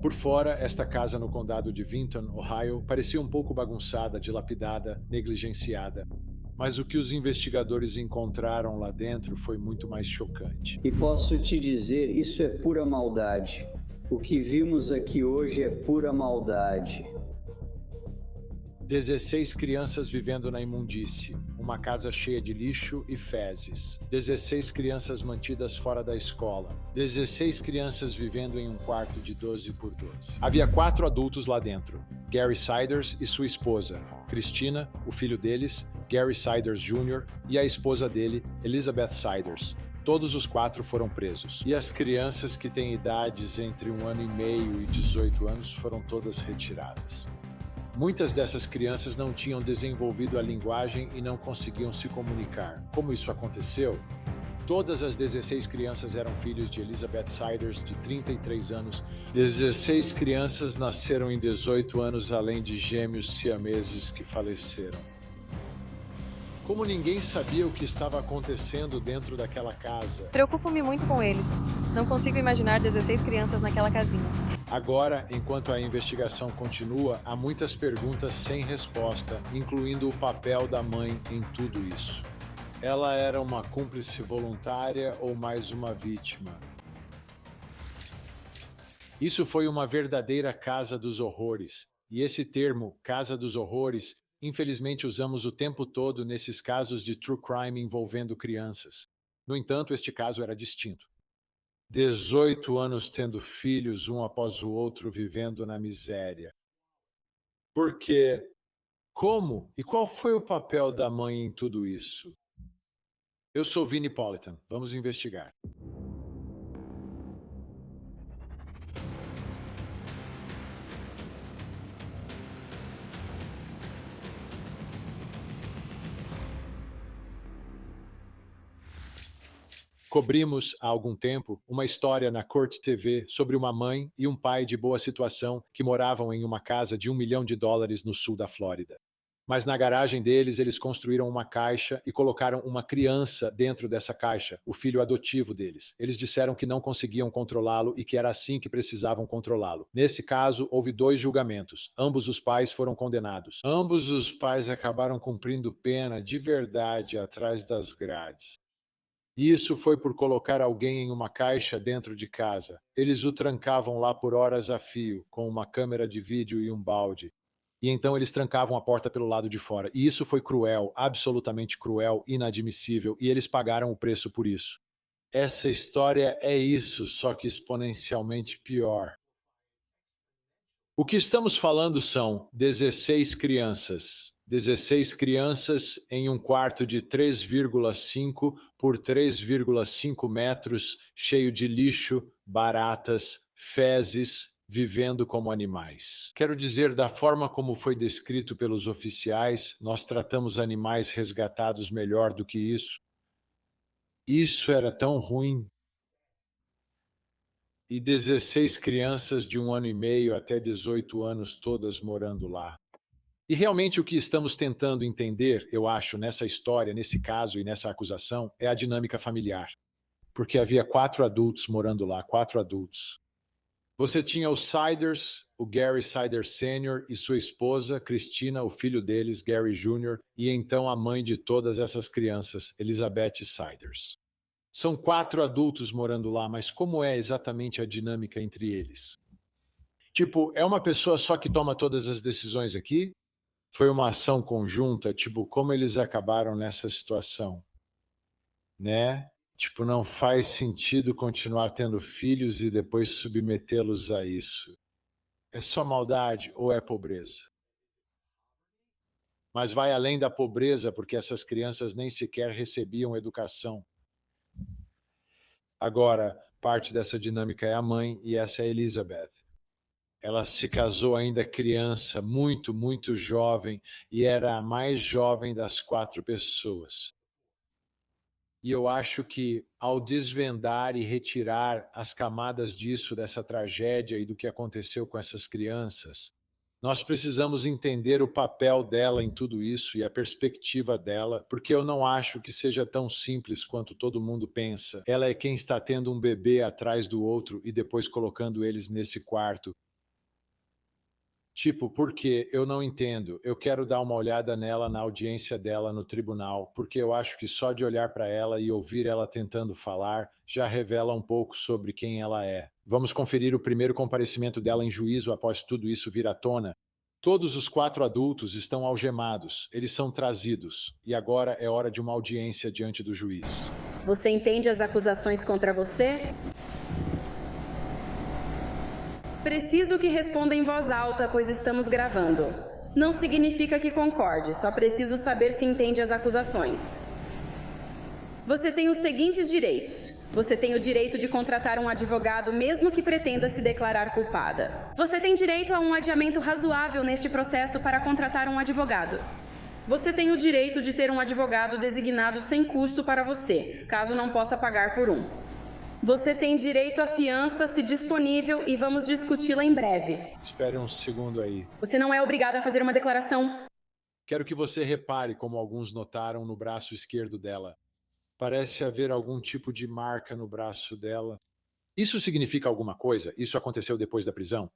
Por fora, esta casa no condado de Vinton, Ohio, parecia um pouco bagunçada, dilapidada, negligenciada. Mas o que os investigadores encontraram lá dentro foi muito mais chocante. E posso te dizer, isso é pura maldade. O que vimos aqui hoje é pura maldade. 16 crianças vivendo na imundície, uma casa cheia de lixo e fezes. 16 crianças mantidas fora da escola. 16 crianças vivendo em um quarto de 12 por 12. Havia 4 adultos lá dentro: Gary Siders e sua esposa, Christina, o filho deles, Gary Siders Jr., e a esposa dele, Elizabeth Siders. Todos os 4 foram presos. E as crianças que têm idades entre 1 ano e meio e 18 anos foram todas retiradas. Muitas dessas crianças não tinham desenvolvido a linguagem e não conseguiam se comunicar. Como isso aconteceu? Todas as 16 crianças eram filhos de Elizabeth Siders, de 33 anos. 16 crianças nasceram em 18 anos, além de gêmeos siameses que faleceram. Como ninguém sabia o que estava acontecendo dentro daquela casa. Preocupo-me muito com eles. Não consigo imaginar 16 crianças naquela casinha. Agora, enquanto a investigação continua, há muitas perguntas sem resposta, incluindo o papel da mãe em tudo isso. Ela era uma cúmplice voluntária ou mais uma vítima? Isso foi uma verdadeira casa dos horrores. E esse termo, casa dos horrores, infelizmente usamos o tempo todo nesses casos de true crime envolvendo crianças. No entanto, este caso era distinto. 18 anos tendo filhos, um após o outro, vivendo na miséria. Por quê? Como? E qual foi o papel da mãe em tudo isso? Eu sou Vinnie Politan. Vamos investigar. Cobrimos, há algum tempo, uma história na Court TV sobre uma mãe e um pai de boa situação que moravam em uma casa de $1 milhão no sul da Flórida. Mas na garagem deles, eles construíram uma caixa e colocaram uma criança dentro dessa caixa, o filho adotivo deles. Eles disseram que não conseguiam controlá-lo e que era assim que precisavam controlá-lo. Nesse caso, houve 2 julgamentos. Ambos os pais foram condenados. Ambos os pais acabaram cumprindo pena de verdade atrás das grades. Isso foi por colocar alguém em uma caixa dentro de casa. Eles o trancavam lá por horas a fio, com uma câmera de vídeo e um balde. E então eles trancavam a porta pelo lado de fora. E isso foi cruel, absolutamente cruel, inadmissível, e eles pagaram o preço por isso. Essa história é isso, só que exponencialmente pior. O que estamos falando são 16 crianças. 16 crianças em um quarto de 3,5 por 3,5 metros, cheio de lixo, baratas, fezes, vivendo como animais. Quero dizer, da forma como foi descrito pelos oficiais, nós tratamos animais resgatados melhor do que isso. Isso era tão ruim. E 16 crianças de 1 ano e meio até 18 anos, todas morando lá. E realmente o que estamos tentando entender, eu acho, nessa história, nesse caso e nessa acusação, é a dinâmica familiar. Porque havia 4 adultos morando lá, 4 adultos. Você tinha os Siders, o Gary Siders Sr. e sua esposa, Christina, o filho deles, Gary Jr., e então a mãe de todas essas crianças, Elizabeth Siders. São 4 adultos morando lá, mas como é exatamente a dinâmica entre eles? Tipo, é uma pessoa só que toma todas as decisões aqui? Foi uma ação conjunta? Tipo, como eles acabaram nessa situação? Né? Tipo, não faz sentido continuar tendo filhos e depois submetê-los a isso. É só maldade ou é pobreza? Mas vai além da pobreza, porque essas crianças nem sequer recebiam educação. Agora, parte dessa dinâmica é a mãe, e essa é a Elizabeth. Ela se casou ainda criança, muito, muito jovem, e era a mais jovem das 4 pessoas. E eu acho que, ao desvendar e retirar as camadas disso, dessa tragédia e do que aconteceu com essas crianças, nós precisamos entender o papel dela em tudo isso e a perspectiva dela, porque eu não acho que seja tão simples quanto todo mundo pensa. Ela é quem está tendo um bebê atrás do outro e depois colocando eles nesse quarto. Tipo, porque eu não entendo. Eu quero dar uma olhada nela na audiência dela no tribunal, porque eu acho que só de olhar para ela e ouvir ela tentando falar já revela um pouco sobre quem ela é. Vamos conferir o primeiro comparecimento dela em juízo após tudo isso vir à tona. Todos os 4 adultos estão algemados. Eles são trazidos. E agora é hora de uma audiência diante do juiz. Você entende as acusações contra você? Preciso que responda em voz alta, pois estamos gravando. Não significa que concorde, só preciso saber se entende as acusações. Você tem os seguintes direitos. Você tem o direito de contratar um advogado mesmo que pretenda se declarar culpada. Você tem direito a um adiamento razoável neste processo para contratar um advogado. Você tem o direito de ter um advogado designado sem custo para você, caso não possa pagar por um. Você tem direito à fiança, se disponível, e vamos discuti-la em breve. Espere um segundo aí. Você não é obrigado a fazer uma declaração. Quero que você repare como alguns notaram no braço esquerdo dela. Parece haver algum tipo de marca no braço dela. Isso significa alguma coisa? Isso aconteceu depois da prisão?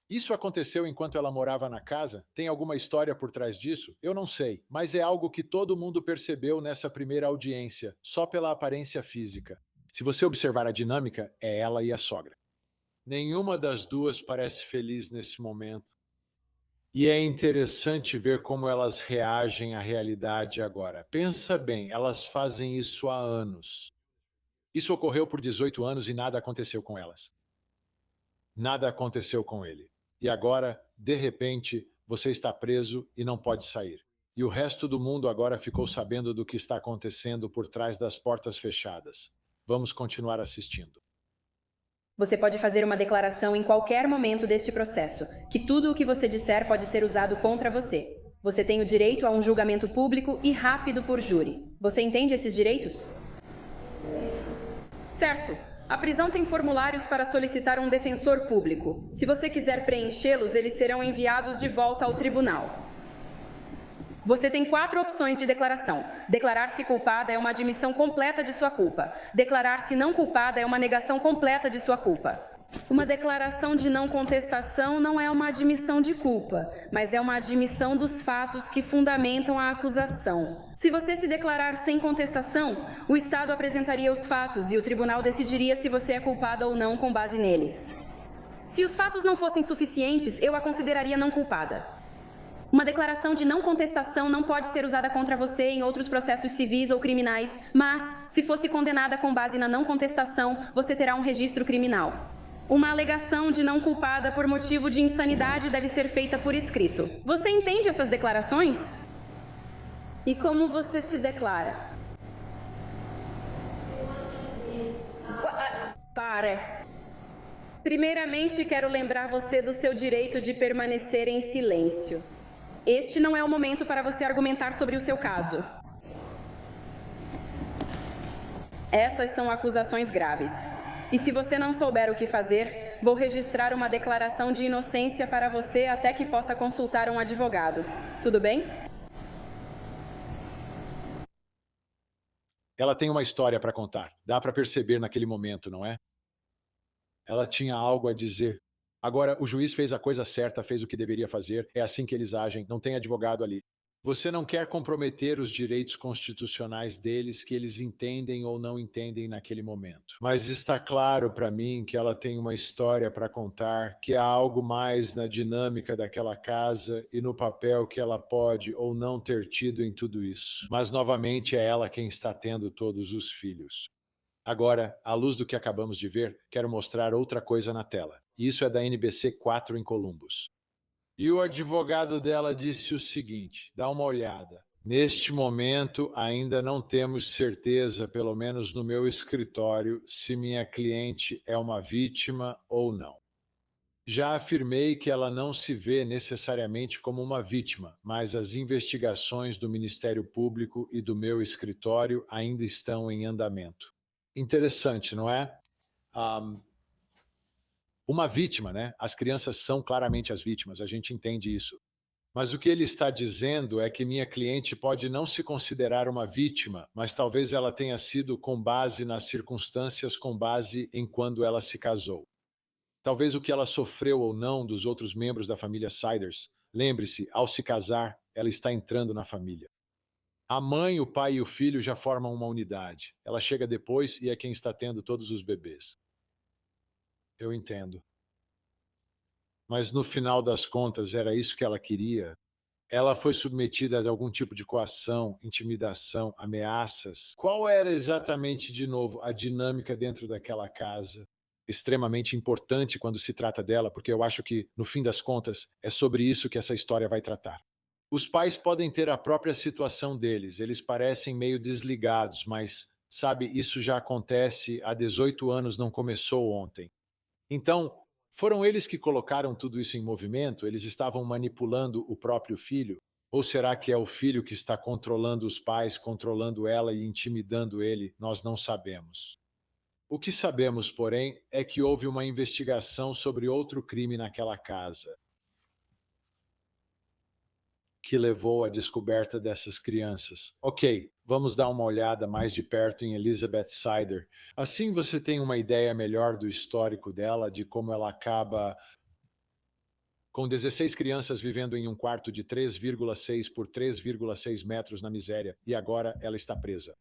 Isso aconteceu enquanto ela morava na casa? Tem alguma história por trás disso? Eu não sei, mas é algo que todo mundo percebeu nessa primeira audiência, só pela aparência física. Se você observar a dinâmica, é ela e a sogra. Nenhuma das duas parece feliz nesse momento. E é interessante ver como elas reagem à realidade agora. Pensa bem, elas fazem isso há anos. Isso ocorreu por 18 anos e nada aconteceu com elas. Nada aconteceu com ele. E agora, de repente, você está preso e não pode sair. E o resto do mundo agora ficou sabendo do que está acontecendo por trás das portas fechadas. Vamos continuar assistindo. Você pode fazer uma declaração em qualquer momento deste processo, que tudo o que você disser pode ser usado contra você. Você tem o direito a um julgamento público e rápido por júri. Você entende esses direitos? Certo. A prisão tem formulários para solicitar um defensor público. Se você quiser preenchê-los, eles serão enviados de volta ao tribunal. Você tem 4 opções de declaração. Declarar-se culpada é uma admissão completa de sua culpa. Declarar-se não culpada é uma negação completa de sua culpa. Uma declaração de não contestação não é uma admissão de culpa, mas é uma admissão dos fatos que fundamentam a acusação. Se você se declarar sem contestação, o Estado apresentaria os fatos e o tribunal decidiria se você é culpada ou não com base neles. Se os fatos não fossem suficientes, eu a consideraria não culpada. Uma declaração de não contestação não pode ser usada contra você em outros processos civis ou criminais, mas, se fosse condenada com base na não contestação, você terá um registro criminal. Uma alegação de não culpada por motivo de insanidade deve ser feita por escrito. Você entende essas declarações? E como você se declara? Para. Primeiramente, quero lembrar você do seu direito de permanecer em silêncio. Este não é o momento para você argumentar sobre o seu caso. Essas são acusações graves. E se você não souber o que fazer, vou registrar uma declaração de inocência para você até que possa consultar um advogado. Tudo bem? Ela tem uma história para contar. Dá para perceber naquele momento, não é? Ela tinha algo a dizer. Agora, o juiz fez a coisa certa, fez o que deveria fazer, é assim que eles agem, não tem advogado ali. Você não quer comprometer os direitos constitucionais deles, que eles entendem ou não entendem naquele momento. Mas está claro para mim que ela tem uma história para contar, que há algo mais na dinâmica daquela casa e no papel que ela pode ou não ter tido em tudo isso. Mas, novamente, é ela quem está tendo todos os filhos. Agora, à luz do que acabamos de ver, quero mostrar outra coisa na tela. Isso é da NBC 4 em Columbus. E o advogado dela disse o seguinte, dá uma olhada. Neste momento, ainda não temos certeza, pelo menos no meu escritório, se minha cliente é uma vítima ou não. Já afirmei que ela não se vê necessariamente como uma vítima, mas as investigações do Ministério Público e do meu escritório ainda estão em andamento. Interessante, não é? Uma vítima, né? As crianças são claramente as vítimas, a gente entende isso. Mas o que ele está dizendo é que minha cliente pode não se considerar uma vítima, mas talvez ela tenha sido com base nas circunstâncias, com base em quando ela se casou. Talvez o que ela sofreu ou não dos outros membros da família Siders. Lembre-se, ao se casar, ela está entrando na família. A mãe, o pai e o filho já formam uma unidade. Ela chega depois e é quem está tendo todos os bebês. Eu entendo. Mas no final das contas, era isso que ela queria. Ela foi submetida a algum tipo de coação, intimidação, ameaças. Qual era exatamente, de novo, a dinâmica dentro daquela casa? Extremamente importante quando se trata dela, porque eu acho que, no fim das contas, é sobre isso que essa história vai tratar. Os pais podem ter a própria situação deles, eles parecem meio desligados, mas, sabe, isso já acontece há 18 anos, não começou ontem. Então, foram eles que colocaram tudo isso em movimento? Eles estavam manipulando o próprio filho? Ou será que é o filho que está controlando os pais, controlando ela e intimidando ele? Nós não sabemos. O que sabemos, porém, é que houve uma investigação sobre outro crime naquela casa, que levou à descoberta dessas crianças. Ok, vamos dar uma olhada mais de perto em Elizabeth Sider. Assim você tem uma ideia melhor do histórico dela, de como ela acaba com 16 crianças vivendo em um quarto de 3,6 por 3,6 metros na miséria, e agora ela está presa.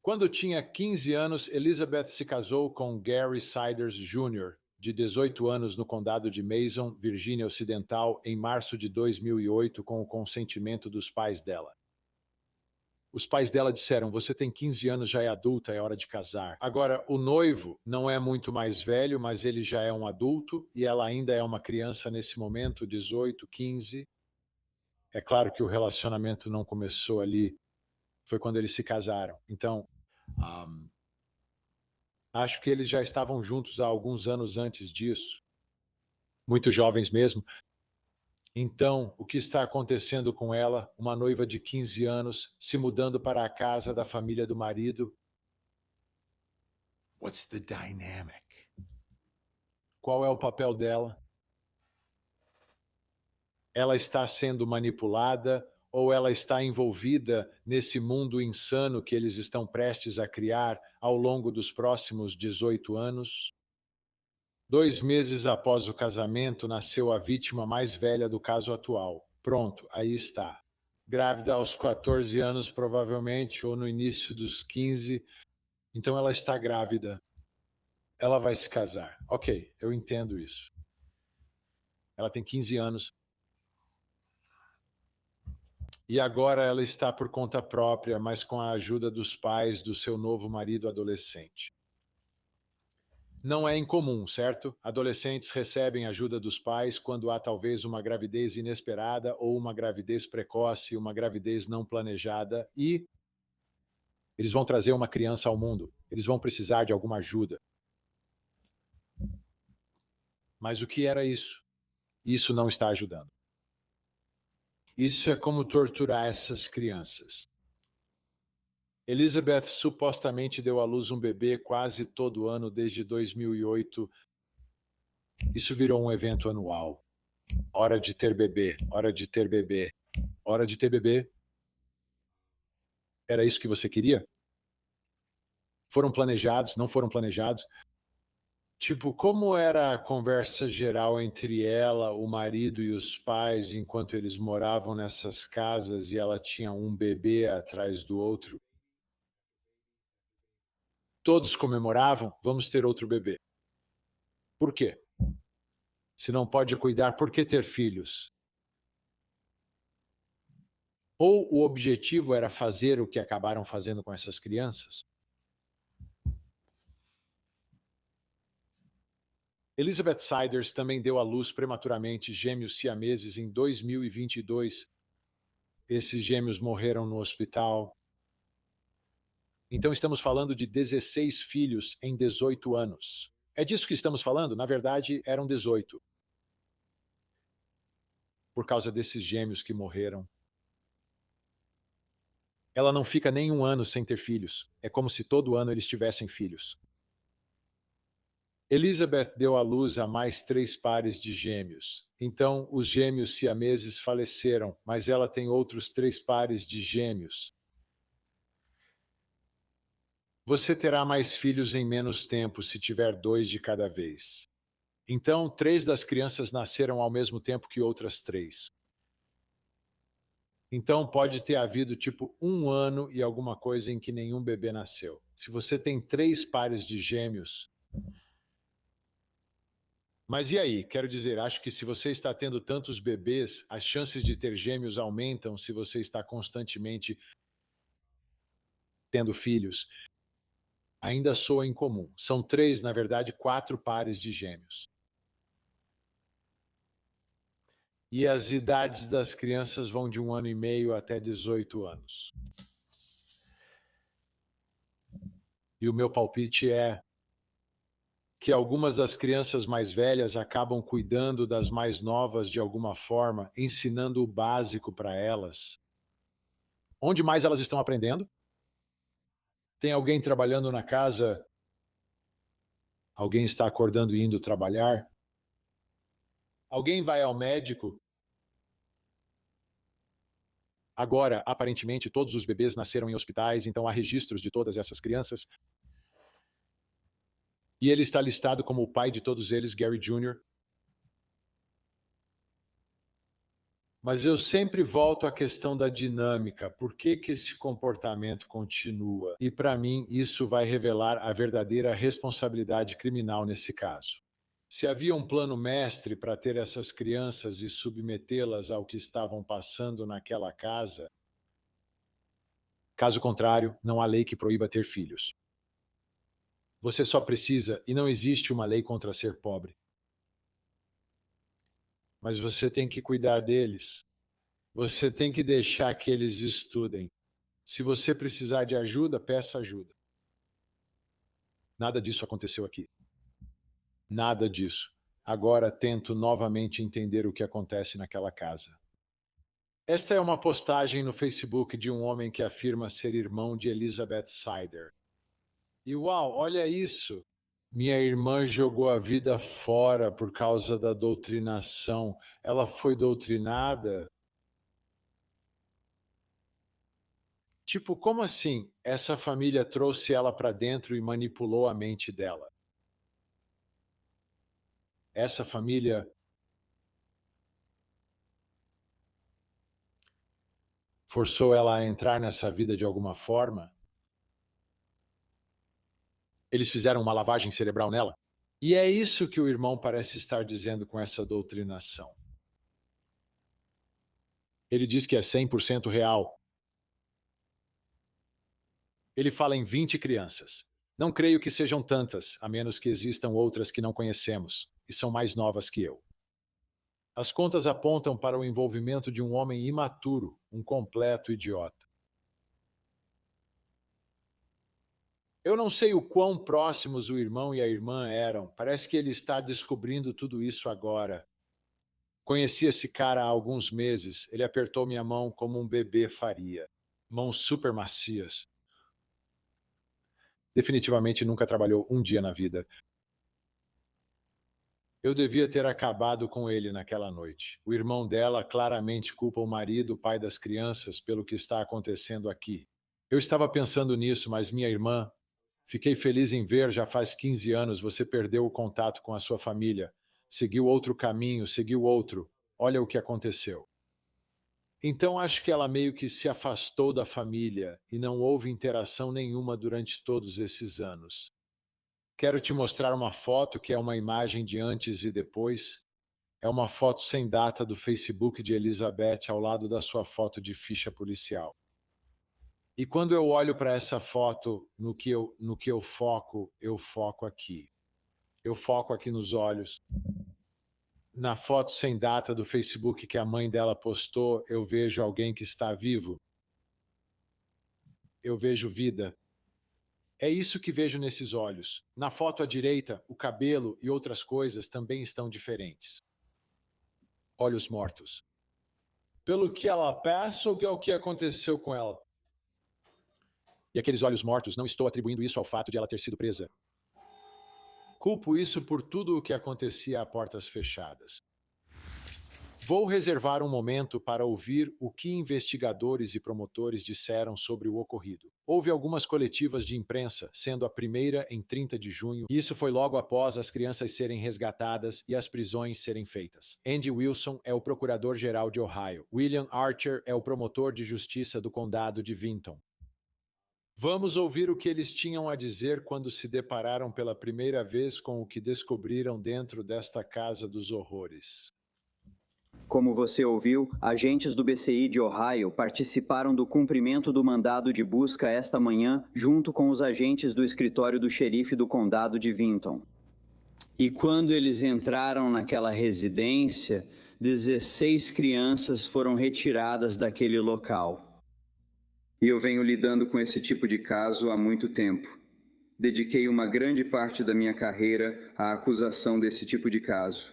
Quando tinha 15 anos, Elizabeth se casou com Gary Siders Jr., de 18 anos, no condado de Mason, Virgínia Ocidental, em março de 2008, com o consentimento dos pais dela. Os pais dela disseram: você tem 15 anos, já é adulta, é hora de casar. Agora, o noivo não é muito mais velho, mas ele já é um adulto e ela ainda é uma criança nesse momento, 18, 15. É claro que o relacionamento não começou ali, foi quando eles se casaram. Então, acho que eles já estavam juntos há alguns anos antes disso, muito jovens mesmo. Então, o que está acontecendo com ela, uma noiva de 15 anos, se mudando para a casa da família do marido? What's the dynamic? Qual é o papel dela? Ela está sendo manipulada ou ela está envolvida nesse mundo insano que eles estão prestes a criar ao longo dos próximos 18 anos? 2 meses após o casamento, nasceu a vítima mais velha do caso atual. Pronto, aí está. Grávida aos 14 anos, provavelmente, ou no início dos 15. Então ela está grávida. Ela vai se casar. Ok, eu entendo isso. Ela tem 15 anos. E agora ela está por conta própria, mas com a ajuda dos pais do seu novo marido adolescente. Não é incomum, certo? Adolescentes recebem ajuda dos pais quando há talvez uma gravidez inesperada ou uma gravidez precoce, uma gravidez não planejada, e eles vão trazer uma criança ao mundo. Eles vão precisar de alguma ajuda. Mas o que era isso? Isso não está ajudando. Isso é como torturar essas crianças. Elizabeth supostamente deu à luz um bebê quase todo ano desde 2008. Isso virou um evento anual. Hora de ter bebê, hora de ter bebê, hora de ter bebê. Era isso que você queria? Foram planejados, não foram planejados? Tipo, como era a conversa geral entre ela, o marido e os pais enquanto eles moravam nessas casas e ela tinha um bebê atrás do outro? Todos comemoravam, vamos ter outro bebê. Por quê? Se não pode cuidar, por que ter filhos? Ou o objetivo era fazer o que acabaram fazendo com essas crianças? Elizabeth Siders também deu à luz prematuramente gêmeos siameses em 2022. Esses gêmeos morreram no hospital. Então estamos falando de 16 filhos em 18 anos. É disso que estamos falando? Na verdade, eram 18. Por causa desses gêmeos que morreram. Ela não fica nem um ano sem ter filhos. É como se todo ano eles tivessem filhos. Elizabeth deu à luz a mais 3 pares de gêmeos. Então, os gêmeos siameses faleceram, mas ela tem outros 3 pares de gêmeos. Você terá mais filhos em menos tempo se tiver 2 de cada vez. Então, 3 das crianças nasceram ao mesmo tempo que outras 3. Então, pode ter havido tipo 1 ano e alguma coisa em que nenhum bebê nasceu. Se você tem 3 pares de gêmeos... Mas e aí? Quero dizer, acho que se você está tendo tantos bebês, as chances de ter gêmeos aumentam se você está constantemente tendo filhos. Ainda soa incomum. São 3, na verdade, 4 pares de gêmeos. E as idades das crianças vão de 1 ano e meio até 18 anos. E o meu palpite é que algumas das crianças mais velhas acabam cuidando das mais novas de alguma forma, ensinando o básico para elas. Onde mais elas estão aprendendo? Tem alguém trabalhando na casa? Alguém está acordando e indo trabalhar? Alguém vai ao médico? Agora, aparentemente, todos os bebês nasceram em hospitais, então há registros de todas essas crianças. E ele está listado como o pai de todos eles, Gary Jr. Mas eu sempre volto à questão da dinâmica. Por que esse comportamento continua? E para mim, isso vai revelar a verdadeira responsabilidade criminal nesse caso. Se havia um plano mestre para ter essas crianças e submetê-las ao que estavam passando naquela casa, caso contrário, não há lei que proíba ter filhos. Você só precisa, e não existe uma lei contra ser pobre. Mas você tem que cuidar deles. Você tem que deixar que eles estudem. Se você precisar de ajuda, peça ajuda. Nada disso aconteceu aqui. Nada disso. Agora tento novamente entender o que acontece naquela casa. Esta é uma postagem no Facebook de um homem que afirma ser irmão de Elizabeth Sider. E uau, olha isso! Minha irmã jogou a vida fora por causa da doutrinação. Ela foi doutrinada? Tipo, como assim? Essa família trouxe ela para dentro e manipulou a mente dela. Essa família forçou ela a entrar nessa vida de alguma forma? Eles fizeram uma lavagem cerebral nela? E é isso que o irmão parece estar dizendo com essa doutrinação. Ele diz que é 100% real. Ele fala em 20 crianças. Não creio que sejam tantas, a menos que existam outras que não conhecemos, e são mais novas que eu. As contas apontam para o envolvimento de um homem imaturo, um completo idiota. Eu não sei o quão próximos o irmão e a irmã eram. Parece que ele está descobrindo tudo isso agora. Conheci esse cara há alguns meses. Ele apertou minha mão como um bebê faria. Mãos super macias. Definitivamente nunca trabalhou um dia na vida. Eu devia ter acabado com ele naquela noite. O irmão dela claramente culpa o marido, o pai das crianças, pelo que está acontecendo aqui. Eu estava pensando nisso, mas minha irmã... Fiquei feliz em ver, já faz 15 anos, você perdeu o contato com a sua família. Seguiu outro caminho, seguiu outro. Olha o que aconteceu. Então acho que ela meio que se afastou da família e não houve interação nenhuma durante todos esses anos. Quero te mostrar uma foto que é uma imagem de antes e depois. É uma foto sem data do Facebook de Elizabeth ao lado da sua foto de ficha policial. E quando eu olho para essa foto, no que eu foco aqui. Eu foco aqui nos olhos. Na foto sem data do Facebook que a mãe dela postou, eu vejo alguém que está vivo. Eu vejo vida. É isso que vejo nesses olhos. Na foto à direita, o cabelo e outras coisas também estão diferentes. Olhos mortos. Pelo que ela passa ou o que aconteceu com ela? E aqueles olhos mortos, não estou atribuindo isso ao fato de ela ter sido presa. Culpo isso por tudo o que acontecia a portas fechadas. Vou reservar um momento para ouvir o que investigadores e promotores disseram sobre o ocorrido. Houve algumas coletivas de imprensa, sendo a primeira em 30 de junho, e isso foi logo após as crianças serem resgatadas e as prisões serem feitas. Andy Wilson é o procurador-geral de Ohio. William Archer é o promotor de justiça do condado de Vinton. Vamos ouvir o que eles tinham a dizer quando se depararam pela primeira vez com o que descobriram dentro desta casa dos horrores. Como você ouviu, agentes do BCI de Ohio participaram do cumprimento do mandado de busca esta manhã, junto com os agentes do escritório do xerife do condado de Vinton. E quando eles entraram naquela residência, 16 crianças foram retiradas daquele local. E eu venho lidando com esse tipo de caso há muito tempo. Dediquei uma grande parte da minha carreira à acusação desse tipo de caso.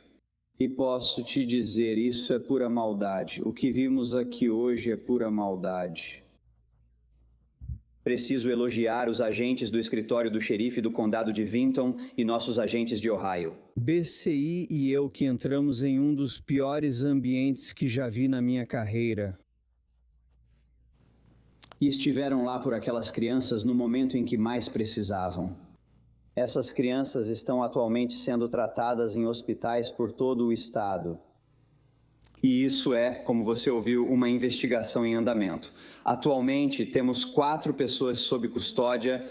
E posso te dizer, isso é pura maldade. O que vimos aqui hoje é pura maldade. Preciso elogiar os agentes do escritório do xerife do condado de Vinton e nossos agentes de Ohio. BCI e eu que entramos em um dos piores ambientes que já vi na minha carreira. E estiveram lá por aquelas crianças no momento em que mais precisavam. Essas crianças estão atualmente sendo tratadas em hospitais por todo o estado. E isso é, como você ouviu, uma investigação em andamento. Atualmente, temos 4 pessoas sob custódia.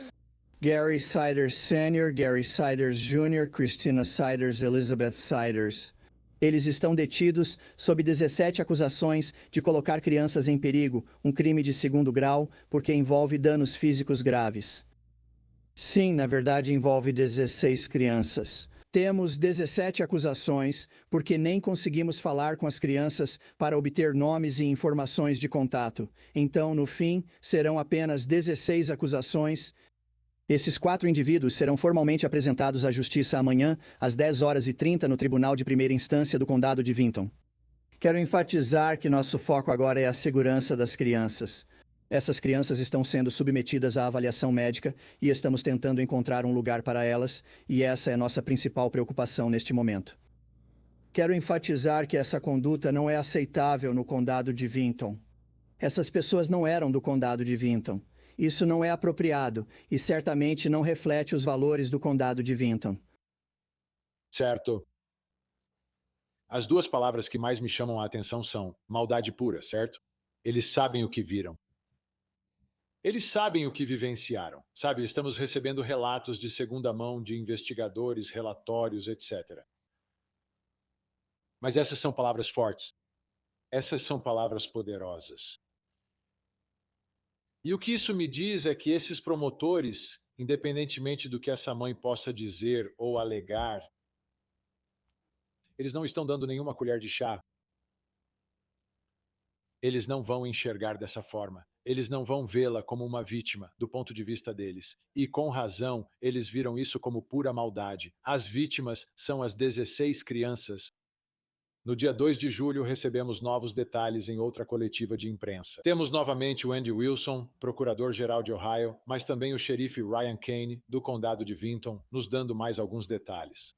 Gary Siders Sr., Gary Siders Jr., Christina Siders, Elizabeth Siders. Eles estão detidos sob 17 acusações de colocar crianças em perigo, um crime de 2º grau, porque envolve danos físicos graves. Sim, na verdade envolve 16 crianças. Temos 17 acusações, porque nem conseguimos falar com as crianças para obter nomes e informações de contato. Então, no fim, serão apenas 16 acusações. Esses 4 indivíduos serão formalmente apresentados à Justiça amanhã, às 10h30, no Tribunal de Primeira Instância do Condado de Vinton. Quero enfatizar que nosso foco agora é a segurança das crianças. Essas crianças estão sendo submetidas à avaliação médica e estamos tentando encontrar um lugar para elas, e essa é nossa principal preocupação neste momento. Quero enfatizar que essa conduta não é aceitável no condado de Vinton. Essas pessoas não eram do condado de Vinton. Isso não é apropriado e certamente não reflete os valores do condado de Vinton. Certo. As 2 palavras que mais me chamam a atenção são maldade pura, certo? Eles sabem o que viram. Eles sabem o que vivenciaram, sabe? Estamos recebendo relatos de segunda mão de investigadores, relatórios, etc. Mas essas são palavras fortes. Essas são palavras poderosas. E o que isso me diz é que esses promotores, independentemente do que essa mãe possa dizer ou alegar, eles não estão dando nenhuma colher de chá. Eles não vão enxergar dessa forma. Eles não vão vê-la como uma vítima, do ponto de vista deles. E, com razão, eles viram isso como pura maldade. As vítimas são as 16 crianças. No dia 2 de julho, recebemos novos detalhes em outra coletiva de imprensa. Temos novamente o Andy Wilson, procurador-geral de Ohio, mas também o xerife Ryan Kane, do condado de Vinton, nos dando mais alguns detalhes.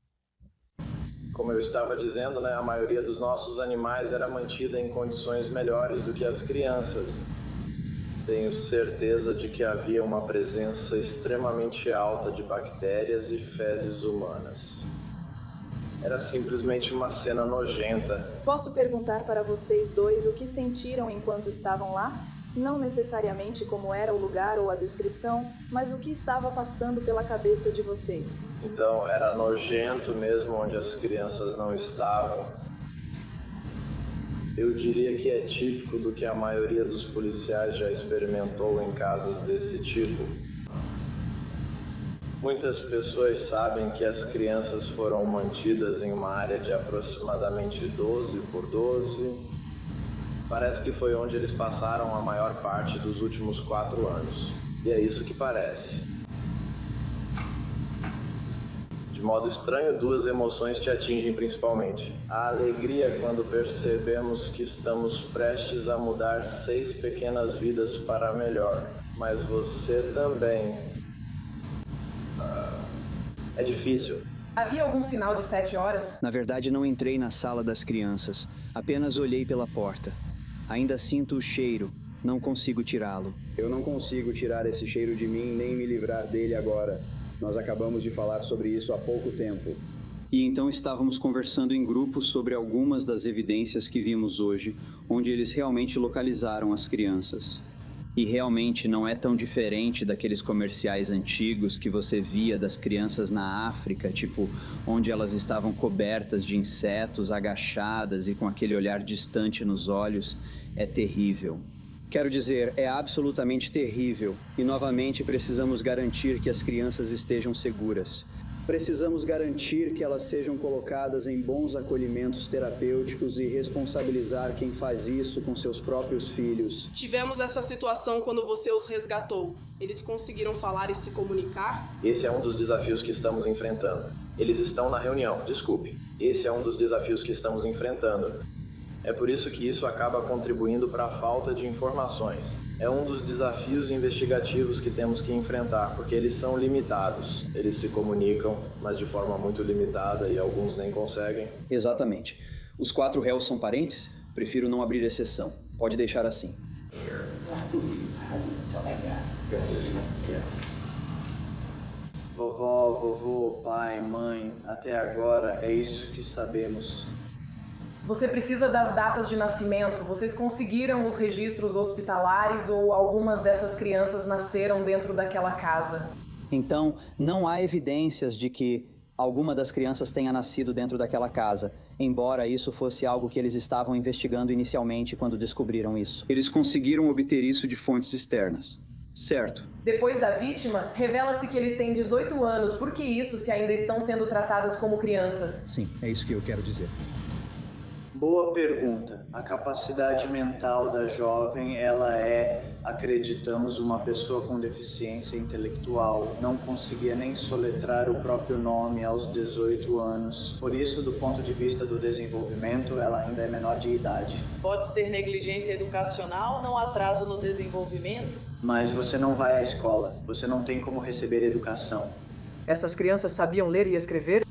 Como eu estava dizendo, a maioria dos nossos animais era mantida em condições melhores do que as crianças. Tenho certeza de que havia uma presença extremamente alta de bactérias e fezes humanas. Era simplesmente uma cena nojenta. Posso perguntar para vocês 2 o que sentiram enquanto estavam lá? Não necessariamente como era o lugar ou a descrição, mas o que estava passando pela cabeça de vocês. Então, era nojento mesmo onde as crianças não estavam. Eu diria que é típico do que a maioria dos policiais já experimentou em casas desse tipo. Muitas pessoas sabem que as crianças foram mantidas em uma área de aproximadamente 12 por 12. Parece que foi onde eles passaram a maior parte dos últimos 4 anos. E é isso que parece. De modo estranho, 2 emoções te atingem principalmente. A alegria quando percebemos que estamos prestes a mudar 6 pequenas vidas para melhor. Mas você também... É difícil. Havia algum sinal de 7 horas? Na verdade, não entrei na sala das crianças. Apenas olhei pela porta. Ainda sinto o cheiro. Não consigo tirá-lo. Eu não consigo tirar esse cheiro de mim nem me livrar dele agora. Nós acabamos de falar sobre isso há pouco tempo. E então estávamos conversando em grupo sobre algumas das evidências que vimos hoje, onde eles realmente localizaram as crianças. E realmente não é tão diferente daqueles comerciais antigos que você via das crianças na África, tipo, onde elas estavam cobertas de insetos, agachadas e com aquele olhar distante nos olhos. É terrível. Quero dizer, é absolutamente terrível. E novamente precisamos garantir que as crianças estejam seguras. Precisamos garantir que elas sejam colocadas em bons acolhimentos terapêuticos e responsabilizar quem faz isso com seus próprios filhos. Tivemos essa situação quando você os resgatou. Eles conseguiram falar e se comunicar? Esse é um dos desafios que estamos enfrentando. Eles estão na reunião, desculpe. Esse é um dos desafios que estamos enfrentando. É por isso que isso acaba contribuindo para a falta de informações. É um dos desafios investigativos que temos que enfrentar, porque eles são limitados. Eles se comunicam, mas de forma muito limitada e alguns nem conseguem. Exatamente. Os 4 réus são parentes? Prefiro não abrir exceção. Pode deixar assim. Vovó, vovô, pai, mãe, até agora é isso que sabemos. Você precisa das datas de nascimento. Vocês conseguiram os registros hospitalares ou algumas dessas crianças nasceram dentro daquela casa? Então, não há evidências de que alguma das crianças tenha nascido dentro daquela casa, embora isso fosse algo que eles estavam investigando inicialmente quando descobriram isso. Eles conseguiram obter isso de fontes externas. Certo. Depois da vítima, revela-se que eles têm 18 anos. Por que isso se ainda estão sendo tratadas como crianças? Sim, é isso que eu quero dizer. Boa pergunta. A capacidade mental da jovem, ela acreditamos, uma pessoa com deficiência intelectual. Não conseguia nem soletrar o próprio nome aos 18 anos. Por isso, do ponto de vista do desenvolvimento, ela ainda é menor de idade. Pode ser negligência educacional, não atraso no desenvolvimento? Mas você não vai à escola. Você não tem como receber educação. Essas crianças sabiam ler e escrever?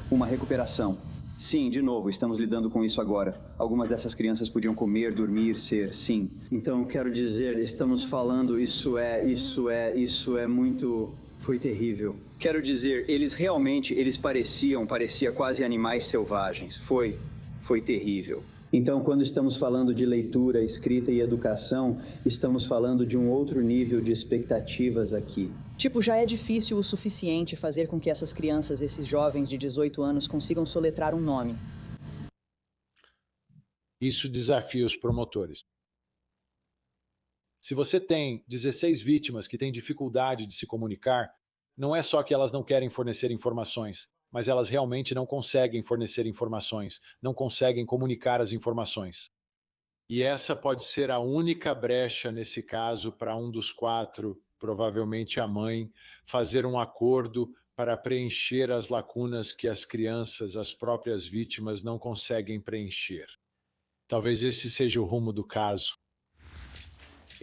Uma recuperação. Sim, de novo, estamos lidando com isso agora. Algumas dessas crianças podiam comer, dormir, ser, sim. Então, quero dizer, estamos falando, isso é muito... Foi terrível. Quero dizer, eles parecia quase animais selvagens. Foi terrível. Então, quando estamos falando de leitura, escrita e educação, estamos falando de um outro nível de expectativas aqui. Tipo, já é difícil o suficiente fazer com que essas crianças, esses jovens de 18 anos, consigam soletrar um nome. Isso desafia os promotores. Se você tem 16 vítimas que têm dificuldade de se comunicar, não é só que elas não querem fornecer informações, mas elas realmente não conseguem fornecer informações, não conseguem comunicar as informações. E essa pode ser a única brecha nesse caso para um dos 4, provavelmente a mãe, fazer um acordo para preencher as lacunas que as crianças, as próprias vítimas, não conseguem preencher. Talvez esse seja o rumo do caso.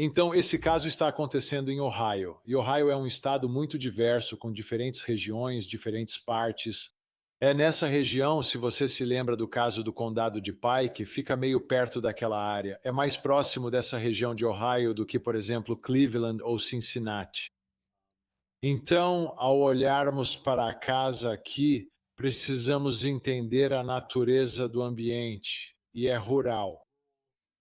Então, esse caso está acontecendo em Ohio. E Ohio é um estado muito diverso, com diferentes regiões, diferentes partes. É nessa região, se você se lembra do caso do condado de Pike, fica meio perto daquela área. É mais próximo dessa região de Ohio do que, por exemplo, Cleveland ou Cincinnati. Então, ao olharmos para a casa aqui, precisamos entender a natureza do ambiente, e é rural.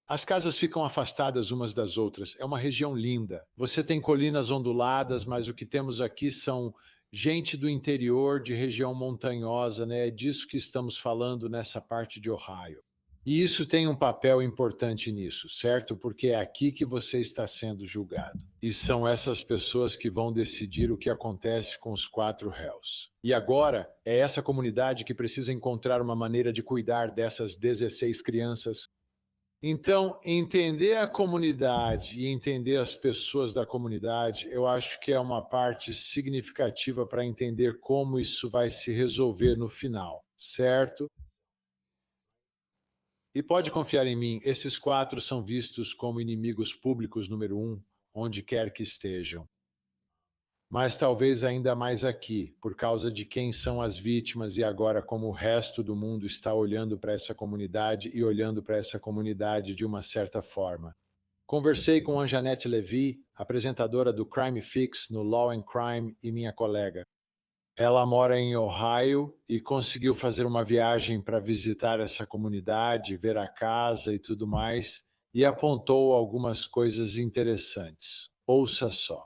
As casas ficam afastadas umas das outras. É uma região linda. Você tem colinas onduladas, mas o que temos aqui são gente do interior, de região montanhosa, né? É disso que estamos falando nessa parte de Ohio. E isso tem um papel importante nisso, certo? Porque é aqui que você está sendo julgado. E são essas pessoas que vão decidir o que acontece com os 4 réus. E agora, é essa comunidade que precisa encontrar uma maneira de cuidar dessas 16 crianças. Então, entender a comunidade e entender as pessoas da comunidade, eu acho que é uma parte significativa para entender como isso vai se resolver no final, certo? E pode confiar em mim, esses 4 são vistos como inimigos públicos número 1, onde quer que estejam. Mas talvez ainda mais aqui, por causa de quem são as vítimas e agora como o resto do mundo está olhando para essa comunidade e olhando para essa comunidade de uma certa forma. Conversei com Anjanette Levy, apresentadora do Crime Fix no Law and Crime e minha colega. Ela mora em Ohio e conseguiu fazer uma viagem para visitar essa comunidade, ver a casa e tudo mais, e apontou algumas coisas interessantes. Ouça só.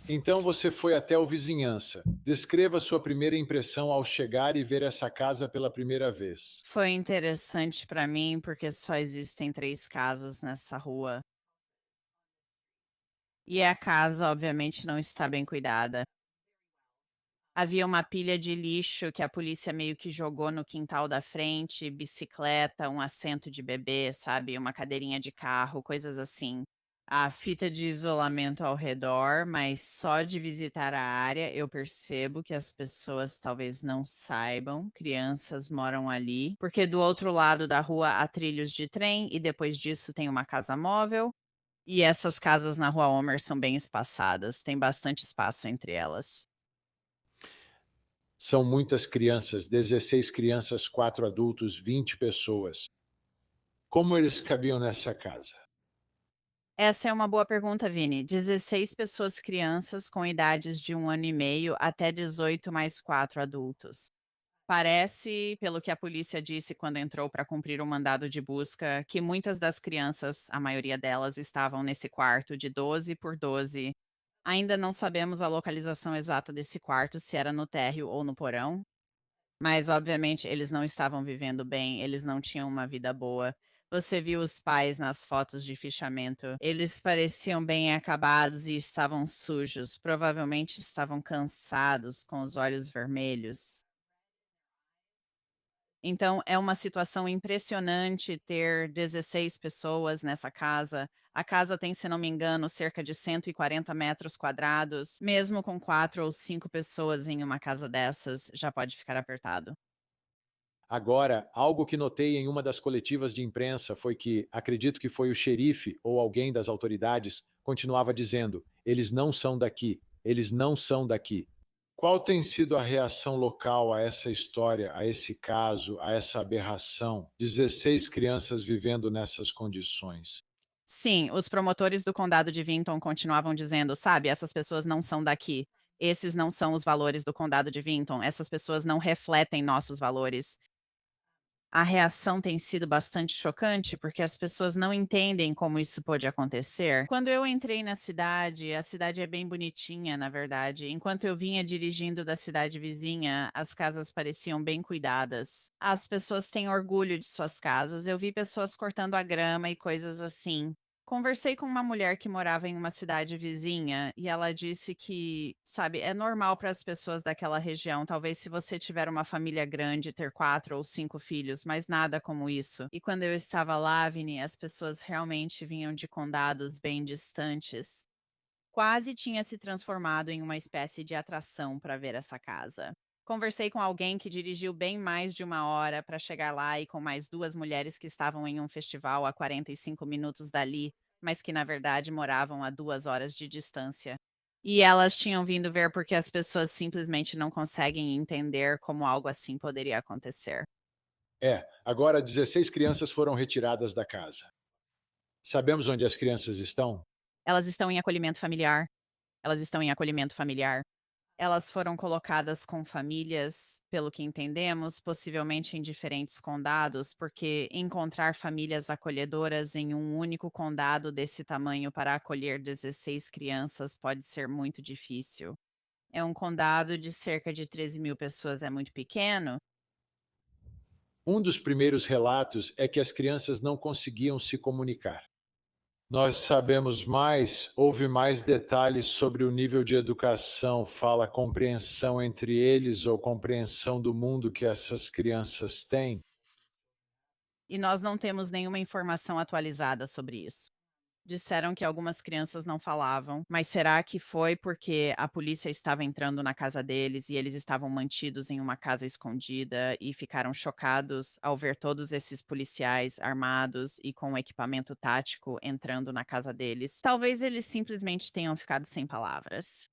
Então você foi até o vizinhança. Descreva sua primeira impressão ao chegar e ver essa casa pela primeira vez. Foi interessante para mim porque só existem 3 casas nessa rua. E a casa, obviamente, não está bem cuidada. Havia uma pilha de lixo que a polícia meio que jogou no quintal da frente, bicicleta, um assento de bebê, sabe? Uma cadeirinha de carro, coisas assim. A fita de isolamento ao redor, mas só de visitar a área eu percebo que as pessoas talvez não saibam, crianças moram ali, porque do outro lado da rua há trilhos de trem e depois disso tem uma casa móvel. E essas casas na Rua Homer são bem espaçadas, tem bastante espaço entre elas. São muitas crianças, 16 crianças, 4 adultos, 20 pessoas. Como eles cabiam nessa casa? Essa é uma boa pergunta, Vini. 16 pessoas crianças com idades de 1 ano e meio até 18 mais 4 adultos. Parece, pelo que a polícia disse quando entrou para cumprir o mandado de busca, que muitas das crianças, a maioria delas, estavam nesse quarto de 12 por 12. Ainda não sabemos a localização exata desse quarto, se era no térreo ou no porão. Mas, obviamente, eles não estavam vivendo bem, eles não tinham uma vida boa. Você viu os pais nas fotos de fichamento. Eles pareciam bem acabados e estavam sujos. Provavelmente estavam cansados, com os olhos vermelhos. Então, é uma situação impressionante ter 16 pessoas nessa casa. A casa tem, se não me engano, cerca de 140 metros quadrados. Mesmo com 4 ou 5 pessoas em uma casa dessas, já pode ficar apertado. Agora, algo que notei em uma das coletivas de imprensa foi que, acredito que foi o xerife ou alguém das autoridades, continuava dizendo: eles não são daqui, eles não são daqui. Qual tem sido a reação local a essa história, a esse caso, a essa aberração? 16 crianças vivendo nessas condições. Sim, os promotores do condado de Vinton continuavam dizendo, sabe, essas pessoas não são daqui. Esses não são os valores do condado de Vinton. Essas pessoas não refletem nossos valores. A reação tem sido bastante chocante, porque as pessoas não entendem como isso pôde acontecer. Quando eu entrei na cidade, a cidade é bem bonitinha, na verdade. Enquanto eu vinha dirigindo da cidade vizinha, as casas pareciam bem cuidadas. As pessoas têm orgulho de suas casas. Eu vi pessoas cortando a grama e coisas assim. Conversei com uma mulher que morava em uma cidade vizinha e ela disse que, sabe, é normal para as pessoas daquela região, talvez se você tiver uma família grande, ter 4 ou 5 filhos, mas nada como isso. E quando eu estava lá, Vini, as pessoas realmente vinham de condados bem distantes. Quase tinha se transformado em uma espécie de atração para ver essa casa. Conversei com alguém que dirigiu bem mais de 1 hora para chegar lá e com mais 2 mulheres que estavam em um festival a 45 minutos dali, mas que na verdade moravam a 2 horas de distância. E elas tinham vindo ver porque as pessoas simplesmente não conseguem entender como algo assim poderia acontecer. Agora 16 crianças foram retiradas da casa. Sabemos onde as crianças estão? Elas estão em acolhimento familiar. Elas estão em acolhimento familiar. Elas foram colocadas com famílias, pelo que entendemos, possivelmente em diferentes condados, porque encontrar famílias acolhedoras em um único condado desse tamanho para acolher 16 crianças pode ser muito difícil. É um condado de cerca de 13.000 pessoas, é muito pequeno. Um dos primeiros relatos é que as crianças não conseguiam se comunicar. Nós sabemos mais, houve mais detalhes sobre o nível de educação, fala compreensão entre eles ou compreensão do mundo que essas crianças têm. E nós não temos nenhuma informação atualizada sobre isso. Disseram que algumas crianças não falavam, mas será que foi porque a polícia estava entrando na casa deles e eles estavam mantidos em uma casa escondida e ficaram chocados ao ver todos esses policiais armados e com equipamento tático entrando na casa deles? Talvez eles simplesmente tenham ficado sem palavras.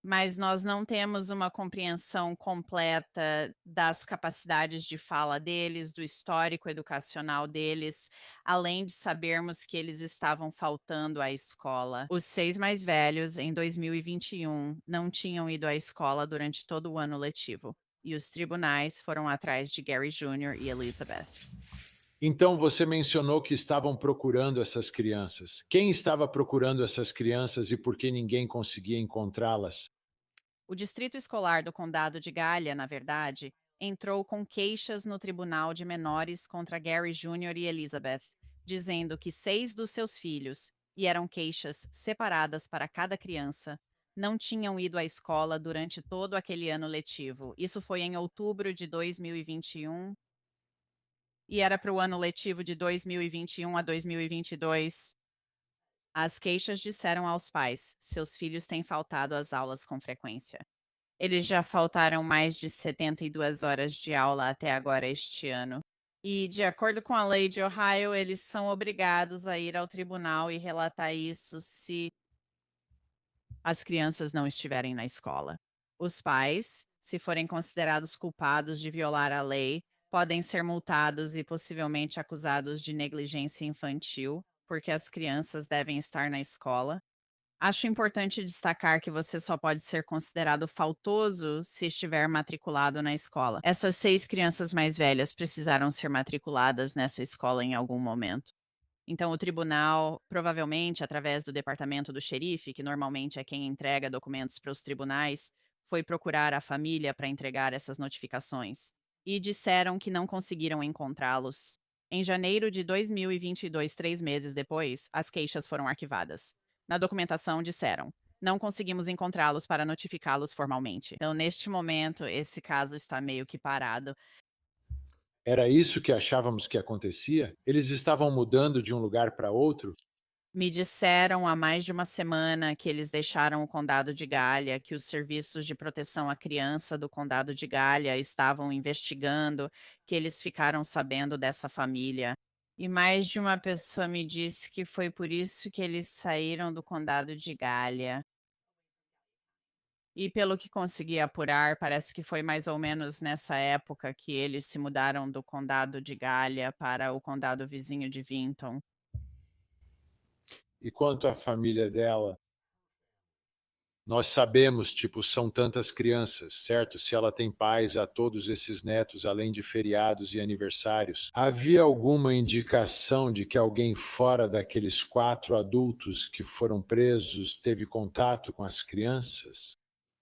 mas nós não temos uma compreensão completa das capacidades de fala deles, do histórico educacional deles, além de sabermos que eles estavam faltando à escola. Os 6 mais velhos, em 2021, não tinham ido à escola durante todo o ano letivo, e os tribunais foram atrás de Gary Jr. e Elizabeth. Então você mencionou que estavam procurando essas crianças. Quem estava procurando essas crianças e por que ninguém conseguia encontrá-las? O Distrito Escolar do Condado de Galha, na verdade, entrou com queixas no Tribunal de Menores contra Gary Jr. e Elizabeth, dizendo que 6 dos seus filhos, e eram queixas separadas para cada criança, não tinham ido à escola durante todo aquele ano letivo. Isso foi em outubro de 2021 e era para o ano letivo de 2021 a 2022. As queixas disseram aos pais: seus filhos têm faltado às aulas com frequência. Eles já faltaram mais de 72 horas de aula até agora este ano. E, de acordo com a lei de Ohio, eles são obrigados a ir ao tribunal e relatar isso se as crianças não estiverem na escola. Os pais, se forem considerados culpados de violar a lei, podem ser multados e possivelmente acusados de negligência infantil, porque as crianças devem estar na escola. Acho importante destacar que você só pode ser considerado faltoso se estiver matriculado na escola. Essas 6 crianças mais velhas precisaram ser matriculadas nessa escola em algum momento. Então, o tribunal, provavelmente através do departamento do xerife, que normalmente é quem entrega documentos para os tribunais, foi procurar a família para entregar essas notificações. E disseram que não conseguiram encontrá-los. Em janeiro de 2022, 3 meses depois, as queixas foram arquivadas. Na documentação disseram: não conseguimos encontrá-los para notificá-los formalmente. Então, neste momento, esse caso está meio que parado. Era isso que achávamos que acontecia? Eles estavam mudando de um lugar para outro? Me disseram há mais de uma semana que eles deixaram o condado de Galha, que os serviços de proteção à criança do condado de Galha estavam investigando, que eles ficaram sabendo dessa família. E mais de uma pessoa me disse que foi por isso que eles saíram do condado de Galha. E pelo que consegui apurar, parece que foi mais ou menos nessa época que eles se mudaram do condado de Galha para o condado vizinho de Vinton. E quanto à família dela? Nós sabemos, são tantas crianças, certo? Se ela tem pais a todos esses netos, além de feriados e aniversários. Havia alguma indicação de que alguém fora daqueles 4 adultos que foram presos teve contato com as crianças?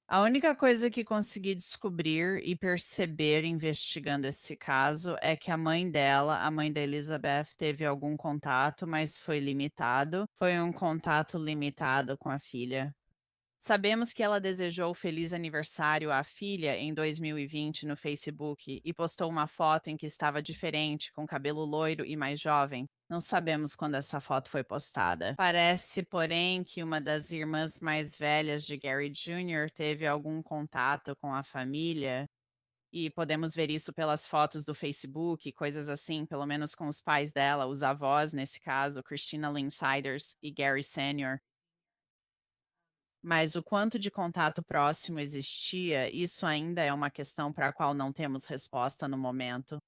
A única coisa que consegui descobrir e perceber investigando esse caso é que a mãe dela, a mãe da Elizabeth, teve algum contato, mas foi limitado. Foi um contato limitado com a filha. Sabemos que ela desejou feliz aniversário à filha em 2020 no Facebook e postou uma foto em que estava diferente, com cabelo loiro e mais jovem. Não sabemos quando essa foto foi postada. Parece, porém, que uma das irmãs mais velhas de Gary Jr. teve algum contato com a família. E podemos ver isso pelas fotos do Facebook, coisas assim, pelo menos com os pais dela, os avós, nesse caso, Christina Lynn Siders e Gary Sr. Mas o quanto de contato próximo existia, isso ainda é uma questão para a qual não temos resposta no momento.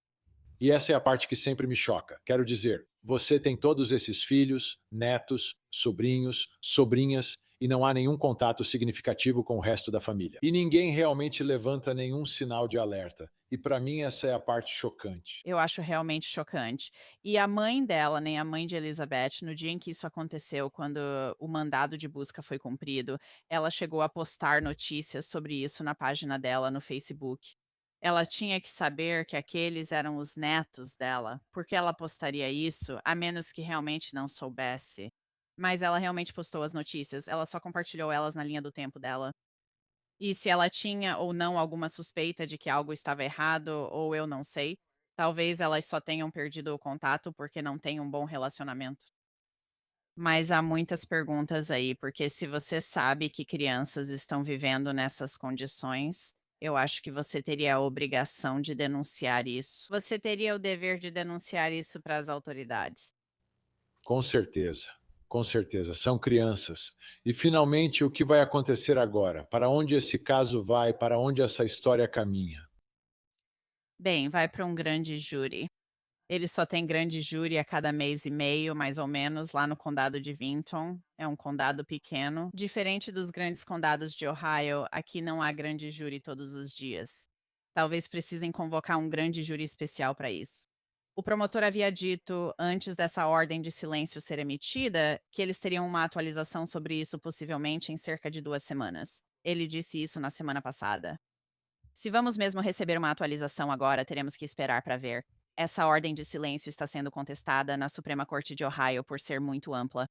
E essa é a parte que sempre me choca. Quero dizer, você tem todos esses filhos, netos, sobrinhos, sobrinhas, e não há nenhum contato significativo com o resto da família. E ninguém realmente levanta nenhum sinal de alerta. E para mim essa é a parte chocante. Eu acho realmente chocante. E a mãe dela, nem a mãe de Elizabeth, no dia em que isso aconteceu, quando o mandado de busca foi cumprido, ela chegou a postar notícias sobre isso na página dela no Facebook. Ela tinha que saber que aqueles eram os netos dela. Por que ela postaria isso, a menos que realmente não soubesse? Mas ela realmente postou as notícias, ela só compartilhou elas na linha do tempo dela. E se ela tinha ou não alguma suspeita de que algo estava errado, ou eu não sei, talvez elas só tenham perdido o contato porque não têm um bom relacionamento. Mas há muitas perguntas aí, porque se você sabe que crianças estão vivendo nessas condições, eu acho que você teria a obrigação de denunciar isso. Você teria o dever de denunciar isso para as autoridades. Com certeza. Com certeza, são crianças. E finalmente, o que vai acontecer agora? Para onde esse caso vai? Para onde essa história caminha? Bem, vai para um grande júri. Ele só tem grande júri a cada mês e meio, mais ou menos, lá no condado de Vinton. É um condado pequeno. Diferente dos grandes condados de Ohio, aqui não há grande júri todos os dias. Talvez precisem convocar um grande júri especial para isso. O promotor havia dito, antes dessa ordem de silêncio ser emitida, que eles teriam uma atualização sobre isso possivelmente em cerca de 2 semanas. Ele disse isso na semana passada. Se vamos mesmo receber uma atualização agora, teremos que esperar para ver. Essa ordem de silêncio está sendo contestada na Suprema Corte de Ohio por ser muito ampla.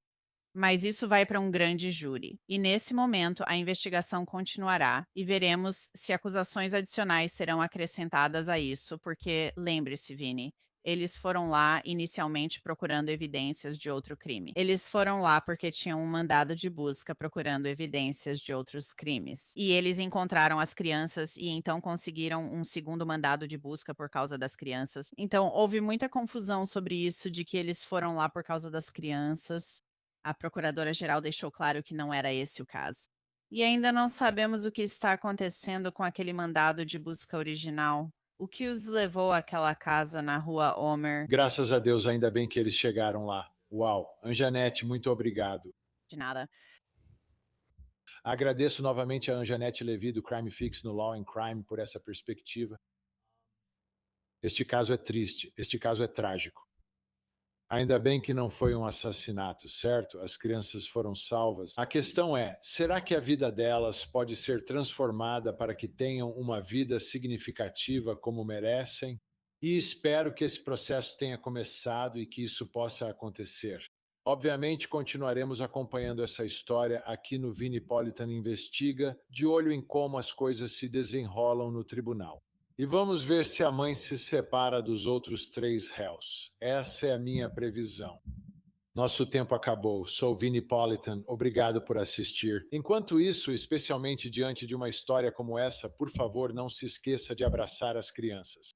Mas isso vai para um grande júri. E nesse momento, a investigação continuará e veremos se acusações adicionais serão acrescentadas a isso, porque, lembre-se, Vini, eles foram lá inicialmente procurando evidências de outro crime. Eles foram lá porque tinham um mandado de busca procurando evidências de outros crimes. E eles encontraram as crianças e então conseguiram um segundo mandado de busca por causa das crianças. Então, houve muita confusão sobre isso, de que eles foram lá por causa das crianças. A procuradora-geral deixou claro que não era esse o caso. E ainda não sabemos o que está acontecendo com aquele mandado de busca original. O que os levou àquela casa na rua Homer? Graças a Deus, ainda bem que eles chegaram lá. Uau! Anjanete, muito obrigado. De nada. Agradeço novamente a Anjanete Levi do Crime Fix no Law and Crime por essa perspectiva. Este caso é triste, este caso é trágico. Ainda bem que não foi um assassinato, certo? As crianças foram salvas. A questão é, será que a vida delas pode ser transformada para que tenham uma vida significativa como merecem? E espero que esse processo tenha começado e que isso possa acontecer. Obviamente, continuaremos acompanhando essa história aqui no Vinipolitan Investiga, de olho em como as coisas se desenrolam no tribunal. E vamos ver se a mãe se separa dos outros 3 réus. Essa é a minha previsão. Nosso tempo acabou. Sou Vinipolitan. Obrigado por assistir. Enquanto isso, especialmente diante de uma história como essa, por favor, não se esqueça de abraçar as crianças.